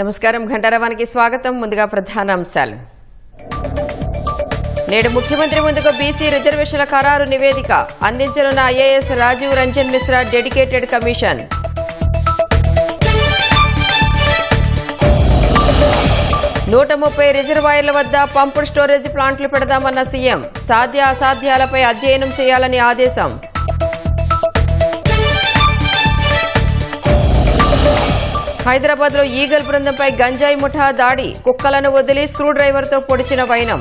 నమస్కారం ఘంటారావానికి స్వాగతం. ముందుగా ప్రధాన అంశాలు. నేడు ముఖ్యమంత్రి ముందుకు బీసీ రిజర్వేషన్ల ఖరారు నివేదిక అందించనున్న IAS Rajiv Ranjan Mishra dedicated commission. నూట 30 రిజర్వాయర్ల వద్ద పంపుడు స్టోరేజ్ ప్లాంట్లు పెడదామన్న సీఎం. సాధ్య అసాధ్యాలపై అధ్యయనం చేయాలని ఆదేశం. హైదరాబాద్ లో ఈగల్ బృందంపై గంజాయి ముఠా దాడి. కుక్కలను వదిలి స్క్రూ డ్రైవర్తో పొడిచిన వైనం.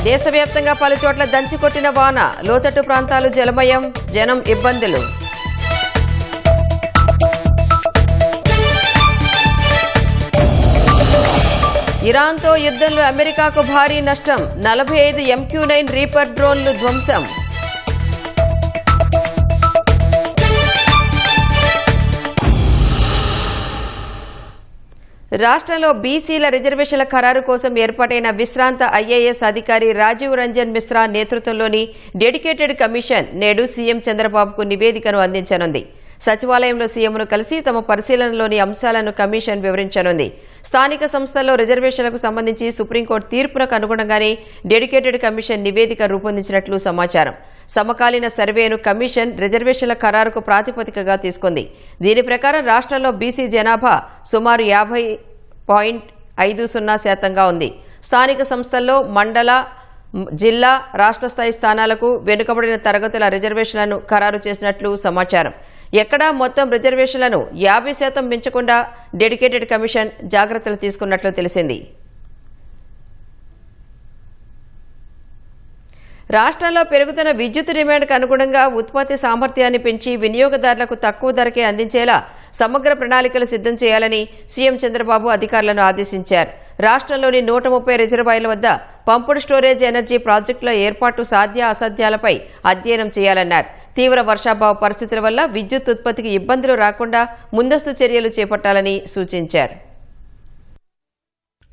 దేశవ్యాప్తంగా పలుచోట్ల దంచికొట్టిన వాన. లోతట్టు ప్రాంతాలు జలమయం. జనం ఇబ్బందులు. ఇరాన్తో యుద్ధంలో అమెరికాకు భారీ నష్టం. 45 MQ-9 రీపర్ డ్రోన్లు ధ్వంసం. రాష్ట్రంలో బీసీల రిజర్వేషన్ల ఖరారు కోసం ఏర్పాటైన విశ్రాంత ఐఏఎస్ అధికారి రాజీవ్ రంజన్ మిశ్రా నేతృత్వంలోని డెడికేటెడ్ కమిషన్ నేడు సీఎం చంద్రబాబుకు నివేదికను అందించనుంది. సచివాలయంలో సీఎంను కలిసి తమ పరిశీలనలోని అంశాలను కమిషన్ వివరించనుంది. స్థానిక సంస్థల్లో రిజర్వేషన్లకు సంబంధించి సుప్రీంకోర్టు తీర్పునకు అనుగుణంగానే డెడికేటెడ్ కమిషన్ నివేదిక రూపొందించినట్లు సమాచారం. సమకాలీన సర్వేను కమిషన్ రిజర్వేషన్ల ఖరారుకు ప్రాతిపదికగా తీసుకుంది. దీని ప్రకారం రాష్ట్రంలో బీసీ జనాభా సుమారు 50.50% ఉంది. స్థానిక సంస్థల్లో మండల, జిల్లా, రాష్ట్ర స్థాయి స్థానాలకు వెనుకబడిన తరగతుల రిజర్వేషన్లను ఖరారు చేసినట్లు సమాచారం. ఎక్కడా మొత్తం రిజర్వేషన్లను 50% మించకుండా డెడికేటెడ్ కమిషన్ జాగ్రత్తలు తీసుకున్నట్లు తెలిసింది. రాష్ట్రంలో పెరుగుతున్న విద్యుత్ డిమాండ్కు అనుగుణంగా ఉత్పత్తి సామర్థ్యాన్ని పెంచి వినియోగదారులకు తక్కువ ధరకే అందించేలా సమగ్ర ప్రణాళికలు సిద్ధం చేయాలని సీఎం చంద్రబాబు అధికారులను ఆదేశించారు. రాష్ట్రంలోని 130 రిజర్వాయర్ల వద్ద పంపుడు స్టోరేజ్ ఎనర్జీ ప్రాజెక్టుల ఏర్పాటు సాధ్య అసాధ్యాలపై అధ్యయనం చేయాలన్నారు. తీవ్ర వర్షాభావ పరిస్థితుల వల్ల విద్యుత్ ఉత్పత్తికి ఇబ్బందులు రాకుండా ముందస్తు చర్యలు చేపట్టాలని సూచించారు.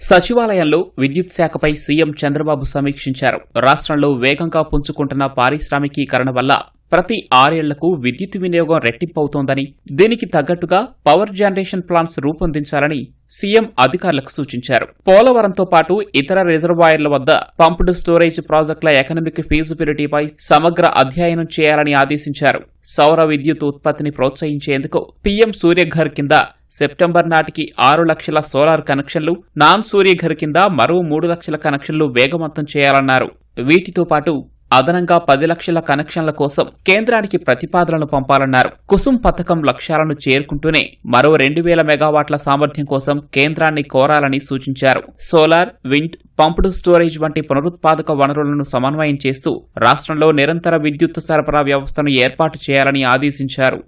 సచివాలయంలో విద్యుత్ శాఖపై సీఎం చంద్రబాబు సమీక్షించారు. రాష్ట్రంలో వేగంగా పుంజుకుంటున్న పారిశ్రామికీకరణ వల్ల ప్రతి 6 ఏళ్లకు విద్యుత్ వినియోగం రెట్టింపవుతోందని, దీనికి తగ్గట్టుగా పవర్ జనరేషన్ ప్లాన్స్ రూపొందించాలని సీఎం అధికారులకు సూచించారు. పోలవరంతో పాటు ఇతర రిజర్వాయర్ల వద్ద పంప్డ్ స్టోరేజ్ ప్రాజెక్టుల ఎకనామిక్ ఫీజిబిలిటీపై సమగ్ర అధ్యయనం చేయాలని ఆదేశించారు. సౌర విద్యుత్ ఉత్పత్తిని ప్రోత్సహించేందుకు పీఎం సూర్యఘర్ కింద సెప్టెంబర్ నాటికి 6 లక్షల సోలార్ కనెక్షన్లు, నాన్ సూర్యఘర్ కింద మరో 3 లక్షల కనెక్షన్లు వేగవంతం చేయాలన్నారు. వీటితో పాటు అదనంగా 10 లక్షల కనెక్షన్ల కోసం కేంద్రానికి ప్రతిపాదనలు పంపాలన్నారు. కుసుమ్ పథకం లక్ష్యాలను చేరుకుంటూనే మరో 2000 మెగావాట్ల సామర్థ్యం కోసం కేంద్రాన్ని కోరాలని సూచించారు. సోలార్, విండ్, పంప్డ్ స్టోరేజ్ వంటి పునరుత్పాదక వనరులను సమన్వయం చేస్తూ రాష్ట్రంలో నిరంతర విద్యుత్ సరఫరా వ్యవస్థను ఏర్పాటు చేయాలని ఆదేశించారు.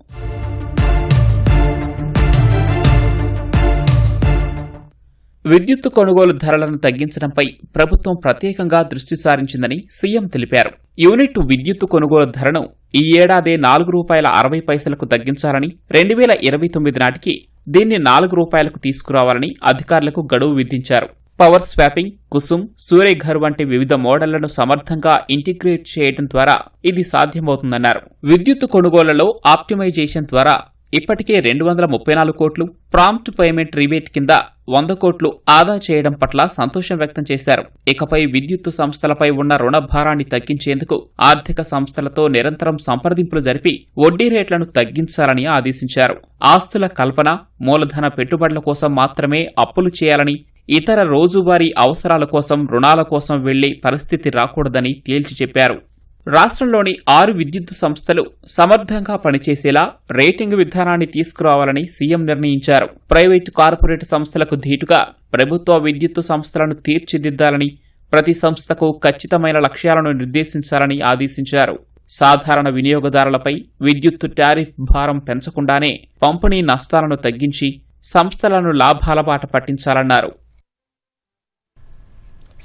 విద్యుత్తు కొనుగోలు ధరలను తగ్గించడంపై ప్రభుత్వం ప్రత్యేకంగా దృష్టి సారించిందని సీఎం తెలిపారు. యూనిట్ విద్యుత్తు కొనుగోలు ధరను ఈ ఏడాదే ₹4.60కు తగ్గించాలని, 2029 నాటికి దీన్ని ₹4కు తీసుకురావాలని అధికారులకు గడువు విధించారు. పవర్ స్వాపింగ్, కుసుమ్, సూర్యఘర్ వంటి వివిధ మోడళ్లను సమర్థంగా ఇంటిగ్రేట్ చేయడం ద్వారా ఇది సాధ్యమవుతుందన్నారు. విద్యుత్తు కొనుగోళ్లలో ఆప్టిమైజేషన్ ద్వారా ఇప్పటికే 234 కోట్లు, ప్రాంప్ట్ పేమెంట్ రిబేట్ కింద 100 కోట్లు ఆదా చేయడం పట్ల సంతోషం వ్యక్తం చేశారు. ఇకపై విద్యుత్తు సంస్థలపై ఉన్న రుణ భారాన్ని తగ్గించేందుకు ఆర్థిక సంస్థలతో నిరంతరం సంప్రదింపులు జరిపి వడ్డీ రేట్లను తగ్గించాలని ఆదేశించారు. ఆస్తుల కల్పన, మూలధన పెట్టుబడుల కోసం మాత్రమే అప్పులు చేయాలని, ఇతర రోజువారీ అవసరాల కోసం రుణాల కోసం వెళ్లే పరిస్థితి రాకూడదని తేల్చి చెప్పారు. రాష్ట్రంలోని 6 విద్యుత్ సంస్థలు సమర్థంగా పనిచేసేలా రేటింగ్ విధానాన్ని తీసుకురావాలని సీఎం నిర్ణయించారు. ప్రైవేటు, కార్పొరేట్ సంస్థలకు ధీటుగా ప్రభుత్వ విద్యుత్ సంస్థలను తీర్చిదిద్దాలని, ప్రతి సంస్థకు ఖచ్చితమైన లక్ష్యాలను నిర్దేశించాలని ఆదేశించారు. సాధారణ వినియోగదారులపై విద్యుత్ టారిఫ్ భారం పెంచకుండానే పంపిణీ నష్టాలను తగ్గించి సంస్థలను లాభాల బాట పట్టించాలన్నారు.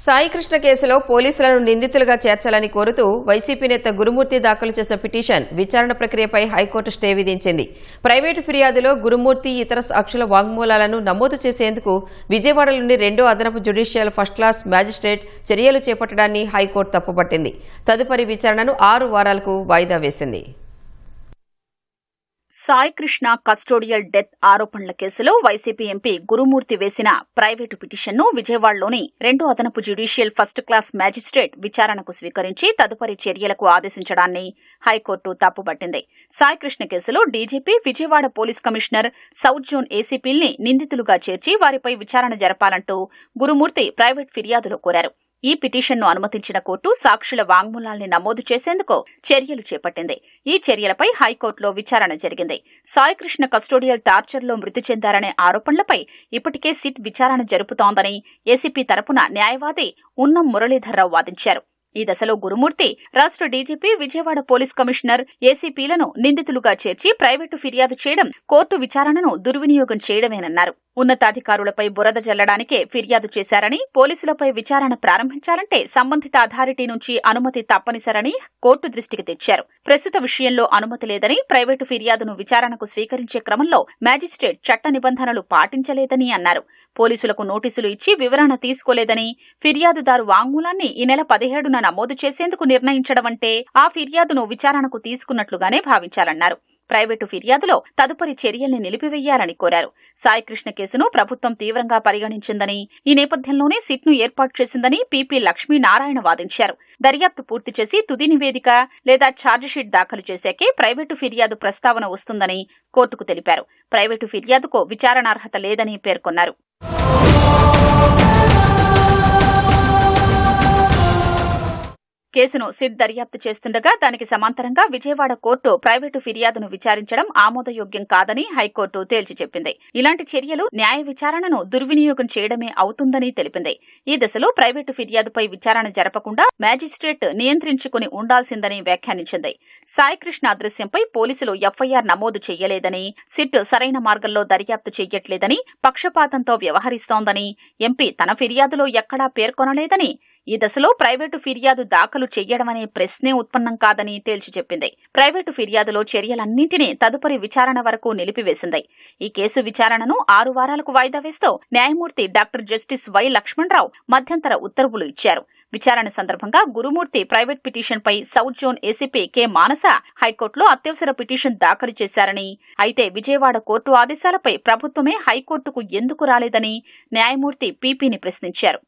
సాయికృష్ణ కేసులో పోలీసులను నిందితులుగా చేర్చాలని కోరుతూ వైసీపీ నేత గురుమూర్తి దాఖలు చేసిన పిటిషన్ విచారణ ప్రక్రియపై హైకోర్టు స్టే విధించింది. ప్రైవేటు ఫిర్యాదులో గురుమూర్తి ఇతర సాక్షుల వాంగ్మూలాలను నమోదు చేసేందుకు విజయవాడలోని 2వ అదనపు జ్యుడిషియల్ ఫస్ట్ క్లాస్ మ్యాజిస్ట్రేట్ చర్యలు చేపట్టడాన్ని హైకోర్టు తప్పుపట్టింది. తదుపరి విచారణను 6 వారాలకు వాయిదా వేసింది. సాయి కృష్ణ కస్టోడియల్ డెత్ ఆరోపణల కేసులో వైసీపీ ఎంపీ గురుమూర్తి వేసిన ప్రైవేటు పిటిషన్ను విజయవాడలోని 2వ అదనపు జ్యుడిషియల్ ఫస్ట్ క్లాస్ మ్యాజిస్ట్రేట్ విచారణకు స్వీకరించి తదుపరి చర్యలకు ఆదేశించడాన్ని హైకోర్టు తప్పుపట్టింది. సాయి కృష్ణ కేసులో DGP, Vijayawada police commissioner, south zone ఏసీపీల్ని నిందితులుగా చేర్చి వారిపై విచారణ జరపాలంటూ గురుమూర్తి ప్రైవేట్ ఫిర్యాదులో కోరారు. ఈ పిటిషన్ను అనుమతించిన కోర్టు సాక్షుల వాంగ్మూలాల్ని నమోదు చేసేందుకు చర్యలు చేపట్టింది. ఈ చర్యలపై హైకోర్టులో విచారణ జరిగింది. సాయి కృష్ణ కస్టోడియల్ టార్చర్లో మృతి చెందారనే ఆరోపణలపై ఇప్పటికే సిట్ విచారణ జరుపుతోందని ఏసీపీ తరపున న్యాయవాది ఉన్నం మురళీధర్రావు వాదించారు. ఈ దశలో గురుమూర్తి రాష్ట్ర డీజీపీ, విజయవాడ పోలీస్ కమిషనర్, ఏసీపీలను నిందితులుగా చేర్చి ప్రైవేటు ఫిర్యాదు చేయడం కోర్టు విచారణను దుర్వినియోగం చేయడమేనన్నారు. ఉన్నతాధికారులపై బురద జల్లడానికే ఫిర్యాదు చేశారని, పోలీసులపై విచారణ ప్రారంభించాలంటే సంబంధిత అథారిటీ నుంచి అనుమతి తప్పనిసరని కోర్టు దృష్టికి తెచ్చారు. ప్రస్తుత విషయంలో అనుమతి లేదని, ప్రైవేటు ఫిర్యాదును విచారణకు స్వీకరించే క్రమంలో మ్యాజిస్ట్రేట్ చట్ట నిబంధనలు పాటించలేదని అన్నారు. పోలీసులకు నోటీసులు ఇచ్చి వివరణ తీసుకోలేదని, ఫిర్యాదుదారు వాంగ్మూలాన్ని ఈ నెల 17న నమోదు చేసేందుకు నిర్ణయించడమంటే ఆ ఫిర్యాదును విచారణకు తీసుకున్నట్లుగానే భావించాలన్నారు. ప్రైవేటు ఫిర్యాదులో తదుపరి చర్యల్ని నిలిపివేయాలని కోరారు. సాయి కృష్ణ కేసును ప్రభుత్వం తీవ్రంగా పరిగణించిందని, ఈ నేపథ్యంలోనే సిట్ను ఏర్పాటు చేసిందని పీపీ లక్ష్మీనారాయణ వాదించారు. దర్యాప్తు పూర్తి చేసి తుది నివేదిక లేదా ఛార్జిషీట్ దాఖలు చేశాకే ప్రైవేటు ఫిర్యాదు ప్రస్తావన వస్తుందని కోర్టుకు తెలిపారు. ప్రైవేటు ఫిర్యాదుకు విచారణార్హత లేదని పేర్కొన్నారు. కేసును సిట్ దర్యాప్తు చేస్తుండగా దానికి సమాంతరంగా విజయవాడ కోర్టు ప్రైవేటు ఫిర్యాదును విచారించడం ఆమోదయోగ్యం కాదని హైకోర్టు తేల్చి చెప్పింది. ఇలాంటి చర్యలు న్యాయ విచారణను దుర్వినియోగం చేయడమే అవుతుందని తెలిపింది. ఈ దశలో ప్రైవేటు ఫిర్యాదుపై విచారణ జరపకుండా మ్యాజిస్ట్రేట్ నియంత్రించుకుని ఉండాల్సిందని వ్యాఖ్యానించింది. సాయి కృష్ణ అదృశ్యంపై పోలీసులు ఎఫ్ఐఆర్ నమోదు చేయలేదని, సిట్ సరైన మార్గంలో దర్యాప్తు చెయ్యట్లేదని, పక్షపాతంతో వ్యవహరిస్తోందని ఎంపీ తన ఫిర్యాదులో ఎక్కడా పేర్కొనలేదని, ఈ దశలో ప్రైవేటు ఫిర్యాదు దాఖలు చెయ్యడమనే ప్రశ్నే ఉత్పన్నం కాదని తేల్చి చెప్పింది. ప్రైవేటు ఫిర్యాదులో చర్యలన్నింటినీ తదుపరి విచారణ వరకు నిలిపివేసింది. ఈ కేసు విచారణను 6 వారాలకు వాయిదా వేస్తూ న్యాయమూర్తి డాక్టర్ జస్టిస్ వై లక్ష్మణరావు మధ్యంతర ఉత్తర్వులు ఇచ్చారు. విచారణ సందర్భంగా గురుమూర్తి ప్రైవేట్ పిటిషన్పై సౌత్ జోన్ ఏసీపీ కె మానస హైకోర్టులో అత్యవసర పిటిషన్ దాఖలు చేశారని, అయితే విజయవాడ కోర్టు ఆదేశాలపై ప్రభుత్వమే హైకోర్టుకు ఎందుకు రాలేదని న్యాయమూర్తి పీపీని ప్రశ్నించారు.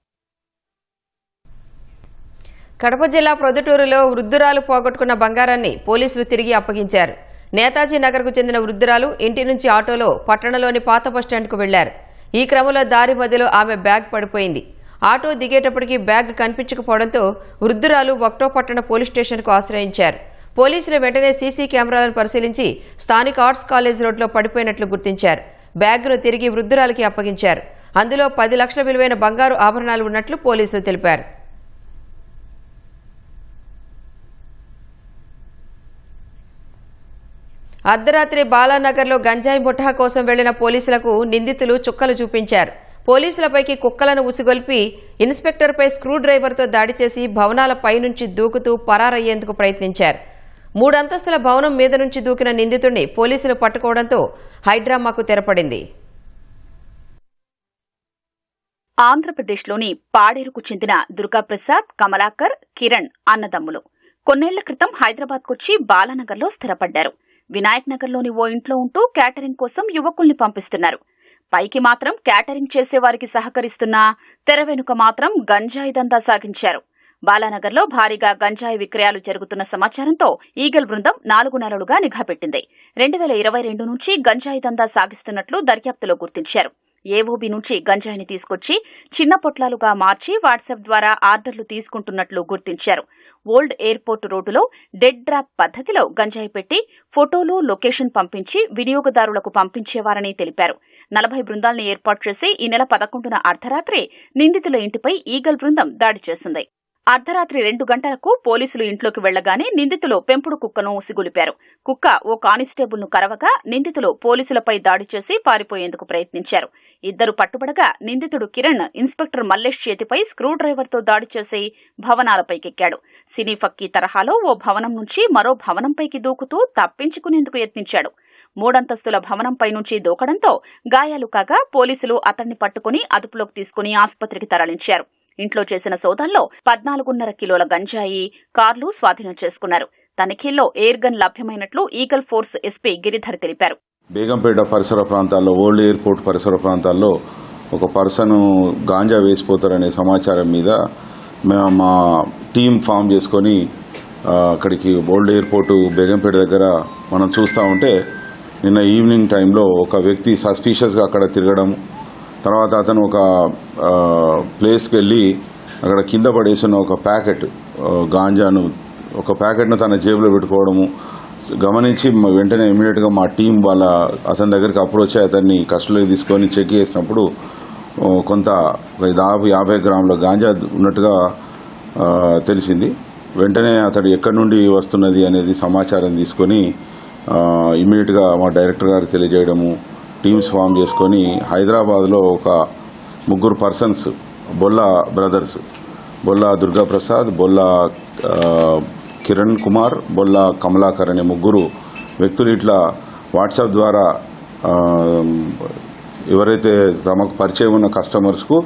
కడప జిల్లా ప్రొద్దుటూరులో వృద్ధురాలు పోగొట్టుకున్న బంగారాన్ని పోలీసులు తిరిగి అప్పగించారు. నేతాజీ నగర్కు చెందిన వృద్ధురాలు ఇంటి నుంచి ఆటోలో పట్టణంలోని పాత బస్టాండ్కు వెళ్లారు. ఈ క్రమంలో దారి మధ్యలో ఆమె బ్యాగ్ పడిపోయింది. ఆటో దిగేటప్పటికీ బ్యాగ్ కనిపించకపోవడంతో వృద్ధురాలు ఒకటో పట్టణ పోలీస్ స్టేషన్కు ఆశ్రయించారు. పోలీసులు వెంటనే సీసీ కెమెరాలను పరిశీలించి స్థానిక ఆర్ట్స్ కాలేజ్ రోడ్లో పడిపోయినట్లు గుర్తించారు. బ్యాగ్ను తిరిగి వృద్ధురాలికి అప్పగించారు. అందులో 10 లక్షల విలువైన బంగారు ఆభరణాలు ఉన్నట్లు పోలీసులు తెలిపారు. అర్ధరాత్రి బాలానగర్లో గంజాయి ముఠా కోసం వెళ్లిన పోలీసులకు నిందితులు చుక్కలు చూపించారు. పోలీసులపైకి కుక్కలను ఉసిగొల్పి ఇన్స్పెక్టర్పై స్క్రూ డ్రైవర్తో దాడి చేసి భవనాలపై నుంచి దూకుతూ పరారయ్యేందుకు ప్రయత్నించారు. 3 అంతస్తుల భవనం మీద నుంచి దూకిన నిందితుడిని పోలీసులు పట్టుకోవడంతో హైడ్రామాకు తెరపడింది. ఆంధ్రప్రదేశ్లోని పాడేరుకు చెందిన దుర్గాప్రసాద్, కమలాకర్, కిరణ్ అన్నదమ్ములు కొన్నేళ్ల క్రితం హైదరాబాద్కొచ్చి బాలానగర్లో స్థిరపడ్డారు. వినాయక్ నగర్లోని ఓ ఇంట్లో ఉంటూ క్యాటరింగ్ కోసం యువకుల్ని పంపిస్తున్నారు. పైకి మాత్రం క్యాటరింగ్ చేసేవారికి సహకరిస్తున్నా తెర వెనుక మాత్రం గంజాయి దందా సాగించారు. బాలానగర్లో భారీగా గంజాయి విక్రయాలు జరుగుతున్న సమాచారంతో ఈగల్ బృందం 4 నెలలుగా నిఘా పెట్టింది. 2022 నుంచి గంజాయి దందా సాగిస్తున్నట్లు దర్యాప్తులో గుర్తించారు. ఏఓబీ నుంచి గంజాయిని తీసుకొచ్చి చిన్న పొట్లాలుగా మార్చి వాట్సాప్ ద్వారా ఆర్డర్లు తీసుకుంటున్నట్లు గుర్తించారు. ఓల్డ్ ఎయిర్పోర్ట్ రోడ్డులో డెడ్ డ్రాప్ పద్ధతిలో గంజాయి పెట్టి ఫోటోలు, లొకేషన్ పంపించి వినియోగదారులకు పంపించేవారని తెలిపారు. 40 బృందాల్ని ఏర్పాటు చేసి ఈ నెల 11న అర్ధరాత్రి నిందితుల ఇంటిపై ఈగల్ బృందం దాడి చేసింది. అర్ధరాత్రి 2 గంటలకు పోలీసులు ఇంట్లోకి వెళ్లగానే నిందితులు పెంపుడు కుక్కను ఉసిగొలిపారు. కుక్క ఓ కానిస్టేబుల్ను కరవగా నిందితులు పోలీసులపై దాడి చేసి పారిపోయేందుకు ప్రయత్నించారు. 2 పట్టుబడగా నిందితుడు కిరణ్ ఇన్స్పెక్టర్ మల్లేష్ చేతిపై స్క్రూ డ్రైవర్తో దాడి చేసి భవనాలపైకెక్కాడు. సినీ ఫక్కీ తరహాలో ఓ భవనం నుంచి మరో భవనంపైకి దూకుతూ తప్పించుకునేందుకు యత్నించాడు. 3 అంతస్తుల భవనంపై నుంచి దూకడంతో గాయాలు కాగా పోలీసులు అతన్ని పట్టుకుని అదుపులోకి తీసుకుని ఆసుపత్రికి తరలించారు. ఇంట్లో చేసిన సోదాల్లో 14.5 కిలోల గంజాయి, కార్లు స్వాధీనం చేసుకున్నారు. తనిఖీల్లో ఎయిర్ గన్ లభ్యమైనట్లు ఈగల్ ఫోర్స్ ఎస్పీ గిరిధర్ తెలిపారు. బేగంపేట పరిసర ప్రాంతాల్లో, ఓల్డ్ ఎయిర్పోర్ట్ పరిసర ప్రాంతాల్లో ఒక పర్సన్ గాంజా వేసిపోతారనే సమాచారం మీద మేము మా టీం ఫామ్ చేసుకొని అక్కడికి ఓల్డ్ ఎయిర్పోర్టు బేగంపేట దగ్గర మనం చూస్తూ ఉంటే నిన్న ఈవినింగ్ టైంలో ఒక వ్యక్తి సస్పీషియస్గా అక్కడ తిరగడం, తర్వాత అతను ఒక ప్లేస్కి వెళ్ళి అక్కడ కింద పడేసిన ఒక ప్యాకెట్ గాంజాను, ఒక ప్యాకెట్ను తన జేబులో పెట్టుకోవడము గమనించి వెంటనే ఇమీడియట్గా మా టీం అతని దగ్గరికి అప్రోచ్ అయ్యి అతన్ని కస్టడీలోకి తీసుకొని చెక్ చేసినప్పుడు కొంత దాదాపు 50 గ్రాముల గాంజా ఉన్నట్టుగా తెలిసింది. వెంటనే అతడు ఎక్కడి నుండి వస్తున్నది అనేది సమాచారం తీసుకొని ఇమీడియట్గా మా డైరెక్టర్ గారికి తెలియజేయడము, టీమ్స్ ఫామ్ చేసుకొని హైదరాబాద్లో ఒక 3 పర్సన్స్, బొల్లా బ్రదర్స్, బొల్లా దుర్గాప్రసాద్, బొల్లా కిరణ్ కుమార్, బొల్లా కమలాకర్ అనే 3 వ్యక్తులు ఇట్లా వాట్సాప్ ద్వారా ఎవరైతే తమకు పరిచయం ఉన్న కస్టమర్స్కు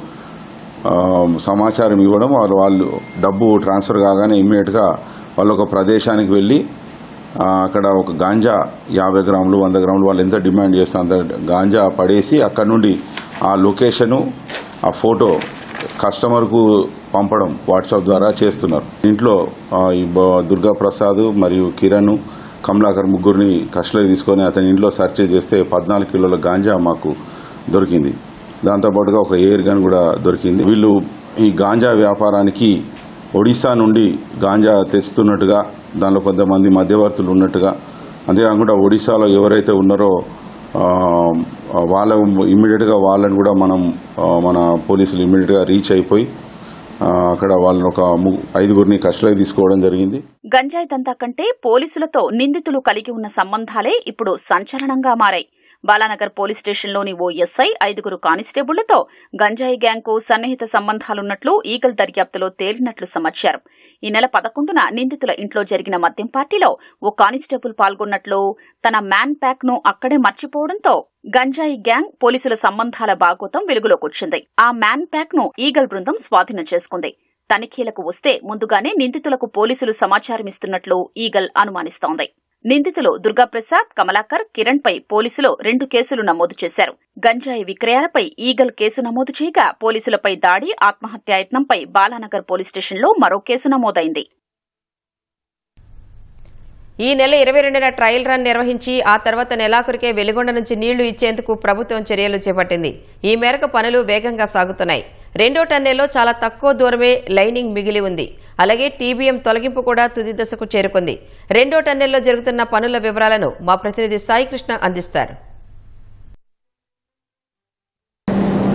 సమాచారం ఇవ్వడం, వాళ్ళు డబ్బు ట్రాన్స్ఫర్ కాగానే ఇమ్మీడియట్గా వాళ్ళు ఒక ప్రదేశానికి వెళ్ళి అక్కడ ఒక గాంజా 50 గ్రాములు 100 గ్రాములు వాళ్ళు ఎంత డిమాండ్ చేస్తే అంత గాంజా పడేసి అక్కడ నుండి ఆ లొకేషను, ఆ ఫోటో కస్టమర్కు పంపడం వాట్సాప్ ద్వారా చేస్తున్నారు. ఇంట్లో దుర్గాప్రసాద్ మరియు కిరణ్, కమలాకర్ 3 కస్టడీలోకి తీసుకొని అతని ఇంట్లో సెర్చ్ చేస్తే 14 కిలోల గాంజా మాకు దొరికింది. దాంతోపాటుగా ఒక ఎయిర్ గన్ కూడా దొరికింది. వీళ్ళు ఈ గాంజా వ్యాపారానికి ఒడిశా నుండి గాంజా తెస్తున్నట్టుగా, దానిలో కొంతమంది మధ్యవర్తులు ఉన్నట్టుగా, అంతేకాకుండా ఒడిశాలో ఎవరైతే ఉన్నారో ఇమ్మీడియట్గా వాళ్ళని కూడా మన పోలీసులు ఇమ్మీడియట్గా రీచ్ అయిపోయి అక్కడ వాళ్ళని ఒక 5 కస్టడీలోకి తీసుకోవడం జరిగింది. గంజాయి దంతా కంటే పోలీసులతో నిందితులు కలిగి ఉన్న సంబంధాలే ఇప్పుడు సంచలనంగా మారాయి. బాలానగర్ పోలీస్ స్టేషన్లోని ఓ ఎస్ఐ 5 కానిస్టేబుళ్లతో గంజాయి గ్యాంగ్కు సన్నిహిత సంబంధాలున్నట్లు ఈగల్ దర్యాప్తులో తేలినట్లు సమాచారం. ఈ నెల 11న నిందితుల ఇంట్లో జరిగిన మద్యం పార్టీలో ఓ కానిస్టేబుల్ పాల్గొన్నట్లు, తన మ్యాన్ ప్యాక్ ను అక్కడే మర్చిపోవడంతో గంజాయి గ్యాంగ్ పోలీసుల సంబంధాల బాగోతం వెలుగులోకొచ్చింది. ఆ మ్యాన్ ప్యాక్ ను ఈగల్ బృందం స్వాధీనం చేసుకుంది. తనిఖీలకు వస్తే ముందుగానే నిందితులకు పోలీసులు సమాచారమిస్తున్నట్లు ఈగల్ అనుమానిస్తోంది. నిందితులు దుర్గాప్రసాద్, కమలాకర్, కిరణ్ పై పోలీసులు 2 కేసులు నమోదు చేశారు. గంజాయి విక్రయాలపై ఈగల్ కేసు నమోదు చేయగా, పోలీసులపై దాడి, ఆత్మహత్యాయత్నంపై బాలానగర్ పోలీస్ స్టేషన్లో మరో కేసు నమోదైంది. ఈ నెల 22న ట్రయల్ రన్ నిర్వహించి ఆ తర్వాత నెలాఖరుకే వెలుగొండ నుంచి నీళ్లు ఇచ్చేందుకు ప్రభుత్వం చర్యలు చేపట్టింది. ఈ మేరకు పనులు వేగంగా సాగుతున్నాయి. 2వ టన్నెల్లో చాలా తక్కువ దూరమే లైనింగ్ మిగిలి ఉంది. అలాగే టీబీఎం తొలగింపు కూడా తుది దశకు చేరుకుంది. 2వ టన్నెల్లో జరుగుతున్న పనుల వివరాలను మా ప్రతినిధి సాయికృష్ణ అందిస్తారు.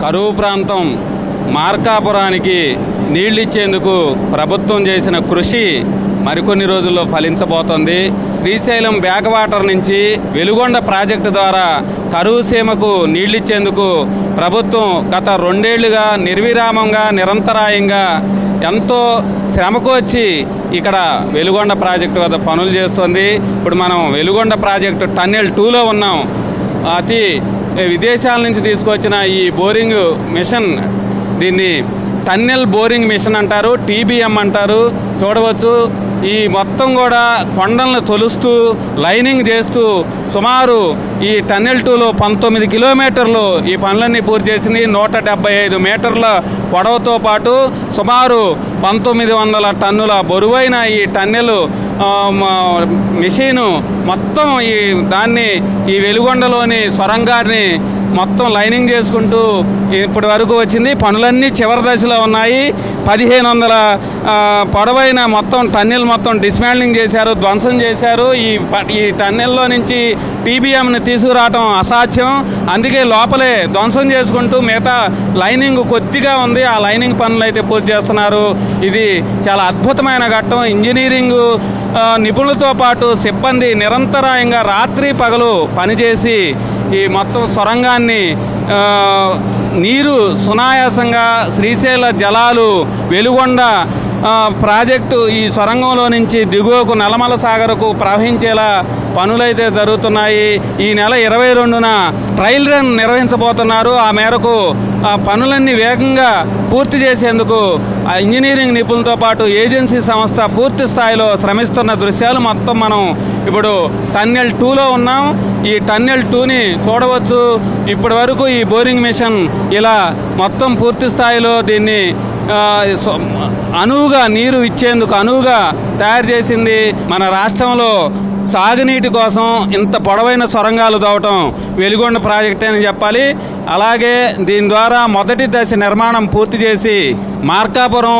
కరువు ప్రాంతం మార్కాపురానికి నీళ్లిచ్చేందుకు ప్రభుత్వం చేసిన కృషి మరికొన్ని రోజుల్లో ఫలించబోతోంది. శ్రీశైలం బ్యాక్ వాటర్ నుంచి వెలుగొండ ప్రాజెక్టు ద్వారా కరువు సీమకు నీళ్లిచ్చేందుకు ప్రభుత్వం గత 2 ఏళ్లుగా నిర్విరామంగా నిరంతరాయంగా ఎంతో శ్రమకోర్చి ఇక్కడ వెలుగొండ ప్రాజెక్టు వద్ద పనులు చేస్తోంది. ఇప్పుడు మనం వెలుగొండ ప్రాజెక్టు టన్నెల్ 2లో ఉన్నాం. విదేశాల నుంచి తీసుకొచ్చిన ఈ బోరింగ్ మిషన్, దీన్ని టన్నెల్ బోరింగ్ మిషన్ అంటారు, టీబీఎం అంటారు. చూడవచ్చు, ఈ మొత్తం కూడా కొండలను తొలుస్తూ లైనింగ్ చేస్తూ సుమారు ఈ టన్నెల్ 2లో 19 కిలోమీటర్లు ఈ పనులన్నీ పూర్తి చేసింది. 175 మీటర్ల పొడవుతో పాటు సుమారు 1900 టన్నుల బరువైన ఈ టన్నెల్ మెషీను మొత్తం ఈ వెలుగొండలోని సొరంగాన్ని మొత్తం లైనింగ్ చేసుకుంటూ ఇప్పటి వరకు వచ్చింది. పనులన్నీ చివరి దశలో ఉన్నాయి. 1500 పొడవైన మొత్తం టన్నెల్ మొత్తం డిస్మాండ్లింగ్ చేశారు, ధ్వంసం చేశారు. ఈ టన్నెల్లో నుంచి టీబీఎంని తీసుకురావటం అసాధ్యం. అందుకే లోపలే ధ్వంసం చేసుకుంటూ మిగతా లైనింగ్ కొద్దిగా ఉంది, ఆ లైనింగ్ పనులు అయితే పూర్తి చేస్తున్నారు. ఇది చాలా అద్భుతమైన ఘట్టం. ఇంజనీరింగ్ నిపుణులతో పాటు సిబ్బంది నిరంతరాయంగా రాత్రి పగలు పనిచేసి ఈ మొత్తం సొరంగాన్ని నీరు సునాయాసంగా శ్రీశైల జలాలు వెలుగొండ ప్రాజెక్టు ఈ సొరంగంలో నుంచి దిగువకు నల్లమల సాగర్కు ప్రవహించేలా పనులైతే జరుగుతున్నాయి. ఈ నెల 22న ట్రయల్ రన్ నిర్వహించబోతున్నారు. ఆ మేరకు ఆ పనులన్నీ వేగంగా పూర్తి చేసేందుకు ఇంజనీరింగ్ నిపుణులతో పాటు ఏజెన్సీ సంస్థ పూర్తి స్థాయిలో శ్రమిస్తున్న దృశ్యాలు మొత్తం మనం ఇప్పుడు టన్నెల్ 2లో ఉన్నాం. ఈ టన్నెల్ 2ని చూడవచ్చు. ఇప్పటి వరకు ఈ బోరింగ్ మిషన్ ఇలా మొత్తం పూర్తి స్థాయిలో దీన్ని అనువుగా నీరు ఇచ్చేందుకు అనువుగా తయారు చేసింది. మన రాష్ట్రంలో సాగునీటి కోసం ఇంత పొడవైన సొరంగాలు తవ్వటం వెలిగొండ ప్రాజెక్టే అని చెప్పాలి. అలాగే దీని ద్వారా మొదటి దశ నిర్మాణం పూర్తి చేసి మార్కాపురం,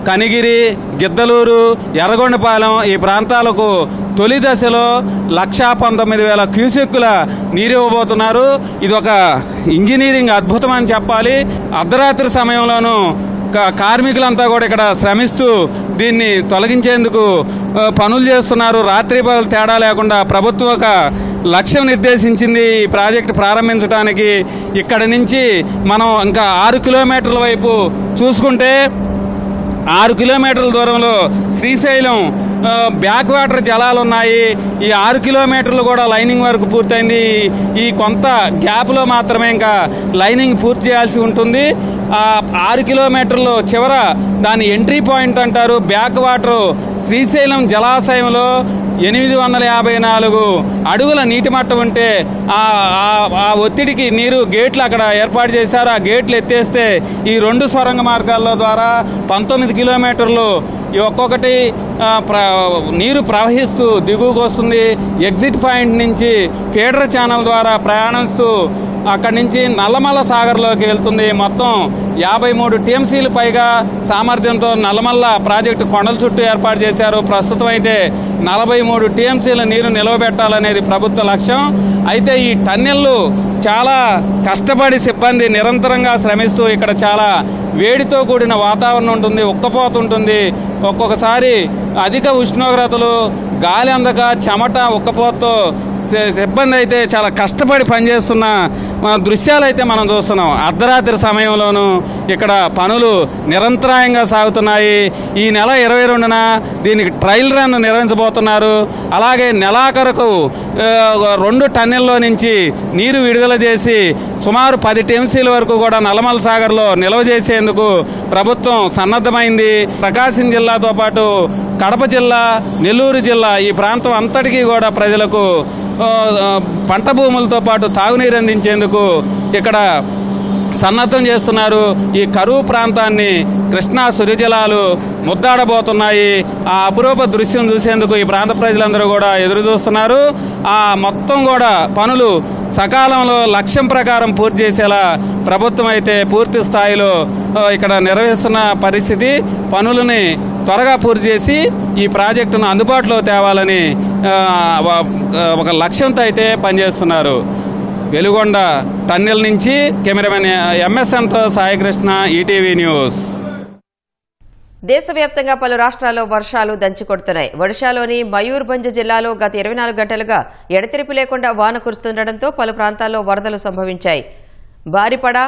కనిగిరి, గిద్దలూరు, ఎర్రగొండపాలెం ఈ ప్రాంతాలకు తొలి దశలో 1,19,000 క్యూసెక్కుల నీరు ఇవ్వబోతున్నారు. ఇది ఒక ఇంజనీరింగ్ అద్భుతం అని చెప్పాలి. అర్ధరాత్రి సమయంలోనూ కార్మికులంతా కూడా ఇక్కడ శ్రమిస్తూ దీన్ని తొలగించేందుకు పనులు చేస్తున్నారు. రాత్రి పగలు తేడా లేకుండా ప్రభుత్వం ఒక లక్ష్యం నిర్దేశించింది ఈ ప్రాజెక్టు ప్రారంభించడానికి. ఇక్కడి నుంచి మనం ఇంకా 6 కిలోమీటర్ల వైపు చూసుకుంటే 6 కిలోమీటర్ల దూరంలో శ్రీశైలం బ్యాక్ వాటర్ జలాలు ఉన్నాయి. ఈ 6 కిలోమీటర్లు కూడా లైనింగ్ వరకు పూర్తయింది. ఈ కొంత గ్యాప్లో మాత్రమే ఇంకా లైనింగ్ పూర్తి చేయాల్సి ఉంటుంది. 6 కిలోమీటర్లు చివర దాని ఎంట్రీ పాయింట్ అంటారు. బ్యాక్ వాటర్ శ్రీశైలం జలాశయంలో 854 అడుగుల నీటి మట్టం ఉంటే ఆ ఒత్తిడికి నీరు గేట్లు అక్కడ ఏర్పాటు చేశారు. ఆ గేట్లు ఎత్తేస్తే ఈ 2 సొరంగ మార్గాల ద్వారా 19 కిలోమీటర్లు ఒక్కొక్కటి నీరు ప్రవహిస్తూ దిగువకు వస్తుంది. ఎగ్జిట్ పాయింట్ నుంచి ఫీడర్ ఛానల్ ద్వారా ప్రయాణిస్తూ అక్కడి నుంచి నల్లమల సాగర్లోకి వెళ్తుంది. మొత్తం 53 టీఎంసీలు పైగా సామర్థ్యంతో నల్లమల్ల ప్రాజెక్టు కొండల చుట్టూ ఏర్పాటు చేశారు. ప్రస్తుతం అయితే 43 టీఎంసీల నీరు నిలవబెట్టాలనేది ప్రభుత్వ లక్ష్యం. అయితే ఈ టన్నెళ్ళు చాలా కష్టపడి సిబ్బంది నిరంతరంగా శ్రమిస్తూ ఇక్కడ చాలా వేడితో కూడిన వాతావరణం ఉంటుంది, ఉక్కపోతుంటుంది. ఒక్కొక్కసారి అధిక ఉష్ణోగ్రతలు, గాలి అందక, చెమట, ఉక్కపోతతో సిబ్బంది అయితే చాలా కష్టపడి పనిచేస్తున్న దృశ్యాలు అయితే మనం చూస్తున్నాం. అర్ధరాత్రి సమయంలోనూ ఇక్కడ పనులు నిరంతరాయంగా సాగుతున్నాయి. ఈ నెల 22న దీనికి ట్రయల్ రన్ నిర్వహించబోతున్నారు. అలాగే నెలాఖరుకు 2 టన్నెల్లో నుంచి నీరు విడుదల చేసి సుమారు 10 టీఎంసీల వరకు కూడా నల్లమల సాగర్లో నిల్వ చేసేందుకు ప్రభుత్వం సన్నద్ధమైంది. ప్రకాశం జిల్లాతో పాటు కడప జిల్లా, నెల్లూరు జిల్లా ఈ ప్రాంతం అంతటికీ కూడా ప్రజలకు పంట భూములతో పాటు తాగునీరు అందించేందుకు ఇక్కడ సన్నద్ధం చేస్తున్నారు. ఈ కరువు ప్రాంతాన్ని కృష్ణా సురిజలాలు ముద్దాడబోతున్నాయి. ఆ అపురూప దృశ్యం చూసేందుకు ఈ ప్రాంత ప్రజలందరూ కూడా ఎదురు చూస్తున్నారు. ఆ మొత్తం కూడా పనులు సకాలంలో లక్ష్యం ప్రకారం పూర్తి చేసేలా ప్రభుత్వం అయితే పూర్తి స్థాయిలో ఇక్కడ నిర్వహిస్తున్న పరిస్థితి. పనులని త్వరగా పూర్తి చేసి ఈ ప్రాజెక్టును అందుబాటులో తేవాలని ఒక లక్ష్యంతో అయితే పనిచేస్తున్నారు. వెలుగొండ టన్నెల్ నుంచి కెమెరామెన్ ఎంఎస్ఎన్తో సాయికృష్ణ, ఈటీవీ న్యూస్. దేశవ్యాప్తంగా పలు రాష్ట్రాల్లో వర్షాలు దంచికొడుతున్నాయి. ఒడిశాలోని మయూర్భంజ్ జిల్లాలో గత 24 గంటలుగా ఎడతెరిపి లేకుండా వాన కురుస్తుండటంతో పలు ప్రాంతాల్లో వరదలు సంభవించాయి. బారిపడ,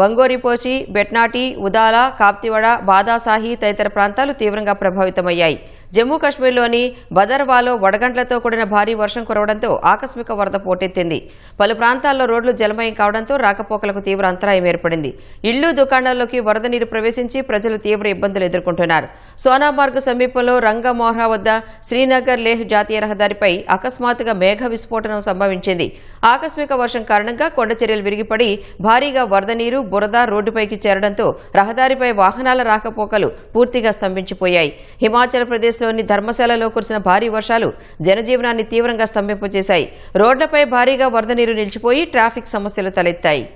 బంగోరిపోచి, బెట్నాటి, ఉదాల, కాప్తివాడ, బాదాసాహి తదితర ప్రాంతాలు తీవ్రంగా ప్రభావితమయ్యాయి. జమ్మూ కాశ్మీర్లోని బదర్వాలో వడగండ్లతో కూడిన భారీ వర్షం కురవడంతో ఆకస్మిక వరద పోటెత్తింది. పలు ప్రాంతాల్లో రోడ్లు జలమయం కావడంతో రాకపోకలకు తీవ్ర అంతరాయం ఏర్పడింది. ఇళ్లు, దుకాణాల్లోకి వరద నీరు ప్రవేశించి ప్రజలు తీవ్ర ఇబ్బందులు ఎదుర్కొంటున్నారు. సోనామార్గ్ సమీపంలో రంగమోహ్రా వద్ద శ్రీనగర్ లేహ్ జాతీయ రహదారిపై అకస్మాత్తుగా మేఘ విస్ఫోటనం సంభవించింది. ఆకస్మిక వర్షం కారణంగా కొండచర్యలు విరిగిపడి భారీగా వరద నీరు, బురద రోడ్డుపైకి చేరడంతో రహదారిపై వాహనాల రాకపోకలు పూర్తిగా స్తంభించిపోయాయి. హిమాచల్ ప్రదేశ్లోని ధర్మశాలలో కురిసిన భారీ వర్షాలు జనజీవనాన్ని తీవ్రంగా స్తంభింపజేశాయి. రోడ్లపై భారీగా వరద నీరు నిలిచిపోయి ట్రాఫిక్ సమస్యలు తలెత్తాయి.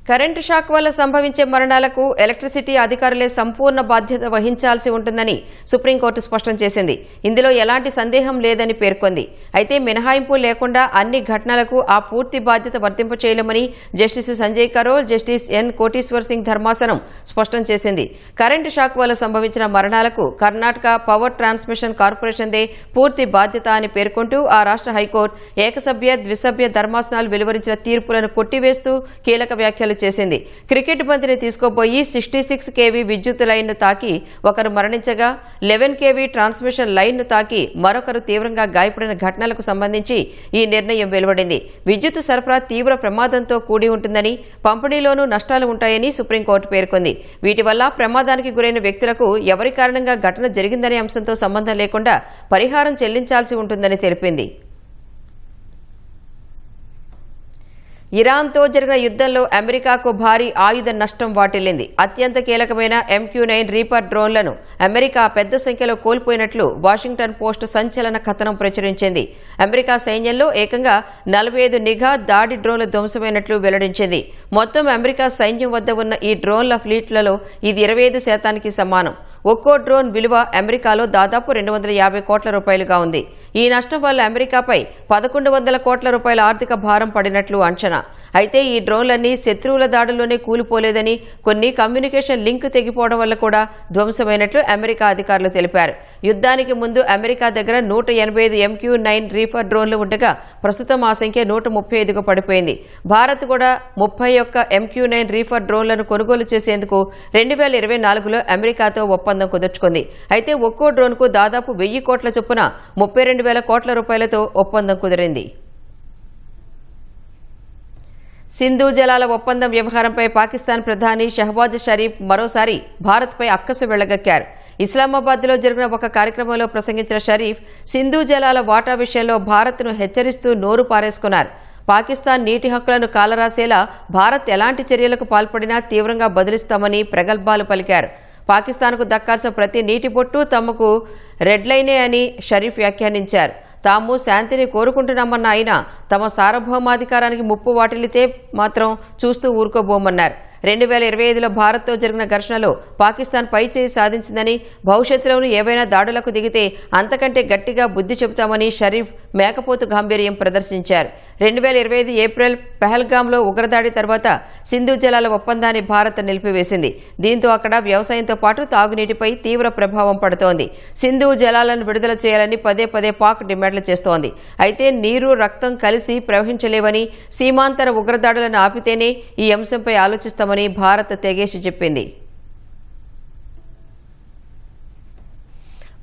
కరెంటు షాక్ వల్ల సంభవించే మరణాలకు ఎలక్ట్రిసిటీ అధికారులే సంపూర్ణ బాధ్యత వహించాల్సి ఉంటుందని సుప్రీంకోర్టు స్పష్టం చేసింది. ఇందులో ఎలాంటి సందేహం లేదని పేర్కొంది. అయితే మినహాయింపు లేకుండా అన్ని ఘటనలకు ఆ పూర్తి బాధ్యత వర్తింపచేయలేమని justice Sanjay Karol, justice N Koteshwar Singh ధర్మాసనం స్పష్టం చేసింది. కరెంటు షాక్ వల్ల సంభవించిన మరణాలకు కర్ణాటక పవర్ ట్రాన్స్మిషన్ కార్పొరేషన్దే పూర్తి బాధ్యత అని పేర్కొంటూ ఆ రాష్ట్ర హైకోర్టు ఏకసభ్య, ద్విసభ్య ధర్మాసనాలు వెలువరించిన తీర్పులను కొట్టివేస్తూ కీలక వ్యాఖ్యలు చేసింది. క్రికెట్ బంతిని తీసుకోబోయి 66 kV విద్యుత్ లైన్ను తాకి ఒకరు మరణించగా 11 kV ట్రాన్స్మిషన్ లైన్ను తాకి మరొకరు తీవ్రంగా గాయపడిన ఘటనలకు సంబంధించి ఈ నిర్ణయం వెలువడింది. విద్యుత్ సరఫరా తీవ్ర ప్రమాదంతో కూడి ఉంటుందని, పంపిణీలోనూ నష్టాలు ఉంటాయని సుప్రీంకోర్టు పేర్కొంది. వీటి వల్ల ప్రమాదానికి గురైన వ్యక్తులకు ఎవరి కారణంగా ఘటన జరిగిందనే అంశంతో సంబంధం లేకుండా పరిహారం చెల్లించాల్సి ఉంటుందని తెలిపింది. ఇరాన్తో జరిగిన యుద్ధంలో అమెరికాకు భారీ ఆయుధ నష్టం వాటిల్లింది. అత్యంత కీలకమైన MQ-9 రీపర్ డ్రోన్లను అమెరికా పెద్ద సంఖ్యలో కోల్పోయినట్లు వాషింగ్టన్ పోస్ట్ సంచలన కథనం ప్రచురించింది. అమెరికా సైన్యంలో ఏకంగా 45 నిఘా దాడి డ్రోన్లు ధ్వంసమైనట్లు వెల్లడించింది. మొత్తం అమెరికా సైన్యం వద్ద ఉన్న ఈ డ్రోన్ల ఫ్లీట్లలో ఇది 25% సమానం. ఒక్కో డ్రోన్ విలువ అమెరికాలో దాదాపు 250 కోట్ల రూపాయలుగా ఉంది. ఈ నష్టం వల్ల అమెరికాపై 1100 కోట్ల రూపాయల ఆర్థిక భారం పడినట్లు అంచనా. అయితే ఈ డ్రోన్లన్నీ శత్రువుల దాడుల్లోనే కూలిపోలేదని, కొన్ని కమ్యూనికేషన్ లింక్ తెగిపోవడం వల్ల కూడా ధ్వంసమైనట్లు అమెరికా అధికారులు తెలిపారు. యుద్ధానికి ముందు అమెరికా దగ్గర 185 MQ-9 రీపర్ డ్రోన్లు ఉండగా ప్రస్తుతం ఆ సంఖ్య 135కు పడిపోయింది. భారత్ కూడా 31 MQ-9 రీపర్ డ్రోన్లను కొనుగోలు చేసేందుకు 2024లో అమెరికాతో ఒప్పందం కుదుర్చుకుంది. అయితే ఒక్కో డ్రోన్కు దాదాపు 1000 కోట్ల చొప్పున 32,000 కోట్ల రూపాయలతో ఒప్పందం కుదిరింది. సింధు జలాల ఒప్పందం వ్యవహారంపై పాకిస్తాన్ ప్రధాని షహబాజ్ షరీఫ్ మరోసారి భారత్పై అక్కసు వెళ్లగక్కారు. ఇస్లామాబాద్లో జరిగిన ఒక కార్యక్రమంలో ప్రసంగించిన షరీఫ్ సింధు జలాల వాటా విషయంలో భారత్ను హెచ్చరిస్తూ నోరు పారేసుకున్నారు. పాకిస్తాన్ నీటి హక్కులను కాలరాసేలా భారత్ ఎలాంటి చర్యలకు పాల్పడినా తీవ్రంగా బదిలిస్తామని ప్రగల్భాలు పలికారు. పాకిస్తాన్కు దక్కాల్సిన ప్రతి నీటి బొట్టు తమకు రెడ్ లైనే అని షరీఫ్ వ్యాఖ్యానించారు. తాము శాంతిని కోరుకుంటున్నామన్న ఆయన తమ సార్వభౌమాధికారానికి ముప్పు వాటిల్లితే మాత్రం చూస్తూ ఊరుకోబోమన్నారు. 2025లో భారత్తో జరిగిన ఘర్షణలో పాకిస్తాన్ పైచేయి సాధించిందని, భవిష్యత్తులోనూ ఏవైనా దాడులకు దిగితే అంతకంటే గట్టిగా బుద్ధి చెబుతామని షరీఫ్ మేకపోతు గాంభీర్యం ప్రదర్శించారు. 2025 ఏప్రిల్ పెహల్గాంలో ఉగ్రదాడి తర్వాత సింధు జలాల ఒప్పందాన్ని భారత్ నిలిపివేసింది. దీంతో అక్కడ వ్యవసాయంతో పాటు తాగునీటిపై తీవ్ర ప్రభావం పడుతోంది. సింధు జలాలను విడుదల చేయాలని పదే పదే పాక్ డిమాండ్లు చేస్తోంది. అయితే నీరు, రక్తం కలిసి ప్రవహించలేవని, సీమాంతర ఉగ్రదాడులను ఆపితేనే ఈ అంశంపై ఆలోచిస్తామని భారత్ తెగేసి చెప్పింది.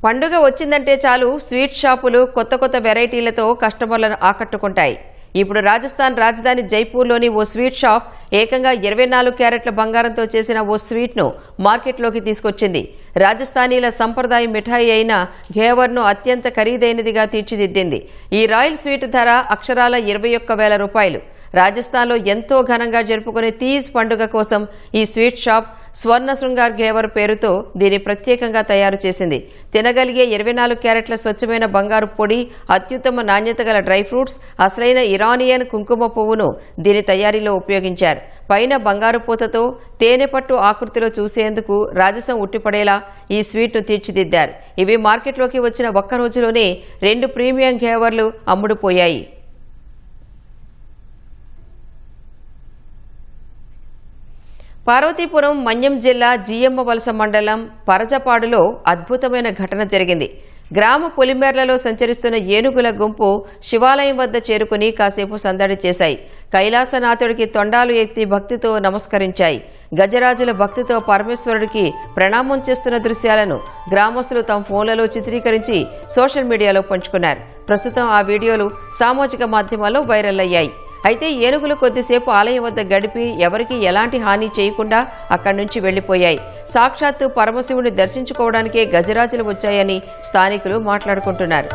పండుగ వచ్చిందంటే చాలు స్వీట్ షాపులు కొత్త కొత్త వెరైటీలతో కస్టమర్లను ఆకట్టుకుంటాయి. ఇప్పుడు రాజస్థాన్ రాజధాని జైపూర్లోని ఓ స్వీట్ షాప్ ఏకంగా 24 క్యారెట్ల బంగారంతో చేసిన ఓ స్వీట్ను మార్కెట్లోకి తీసుకొచ్చింది. రాజస్థానీల సంప్రదాయ మిఠాయి అయిన ఘేవర్ను అత్యంత ఖరీదైనదిగా తీర్చిదిద్దింది. ఈ రాయల్ స్వీట్ ధర అక్షరాల 21,000 రూపాయలు. రాజస్థాన్లో ఎంతో ఘనంగా జరుపుకునే తీజ్ పండుగ కోసం ఈ స్వీట్ షాప్ స్వర్ణ శృంగార్ ఘేవర్ పేరుతో దీన్ని ప్రత్యేకంగా తయారు చేసింది. తినగలిగే 24 క్యారెట్ల స్వచ్ఛమైన బంగారు పొడి, అత్యుత్తమ నాణ్యత గల డ్రై ఫ్రూట్స్, అసలైన ఇరానియన్ కుంకుమ పువ్వును దీని తయారీలో ఉపయోగించారు. పైన బంగారు పూతతో తేనె పట్టు ఆకృతిలో చూసేందుకు రాజసం ఉట్టిపడేలా ఈ స్వీట్ను తీర్చిదిద్దారు. ఇవి మార్కెట్లోకి వచ్చిన ఒక్క రోజులోనే 2 ప్రీమియం ఘేవర్లు అమ్ముడుపోయాయి. పార్వతీపురం మన్యం జిల్లా జియమ్మ వలస మండలం పరజపాడులో అద్భుతమైన ఘటన జరిగింది. గ్రామ పొలిమేర్లలో సంచరిస్తున్న ఏనుగుల గుంపు శివాలయం వద్ద చేరుకుని కాసేపు సందడి చేశాయి. కైలాసనాథుడికి తొండాలు ఎత్తి భక్తితో నమస్కరించాయి. గజరాజుల భక్తితో పరమేశ్వరుడికి ప్రణామం చేస్తున్న దృశ్యాలను గ్రామస్తులు తమ ఫోన్లలో చిత్రీకరించి సోషల్ మీడియాలో పంచుకున్నారు. ప్రస్తుతం ఆ వీడియోలు సామాజిక మాధ్యమాల్లో వైరల్ అయ్యాయి. అయితే ఏనుగులు కొద్దిసేపు ఆలయం వద్ద గడిపి ఎవరికీ ఎలాంటి హాని చేయకుండా అక్కడి నుంచి వెళ్లిపోయాయి. సాక్షాత్తు పరమశివుని దర్శించుకోవడానికే గజరాజులు వచ్చాయని స్థానికులు మాట్లాడుకుంటున్నారు.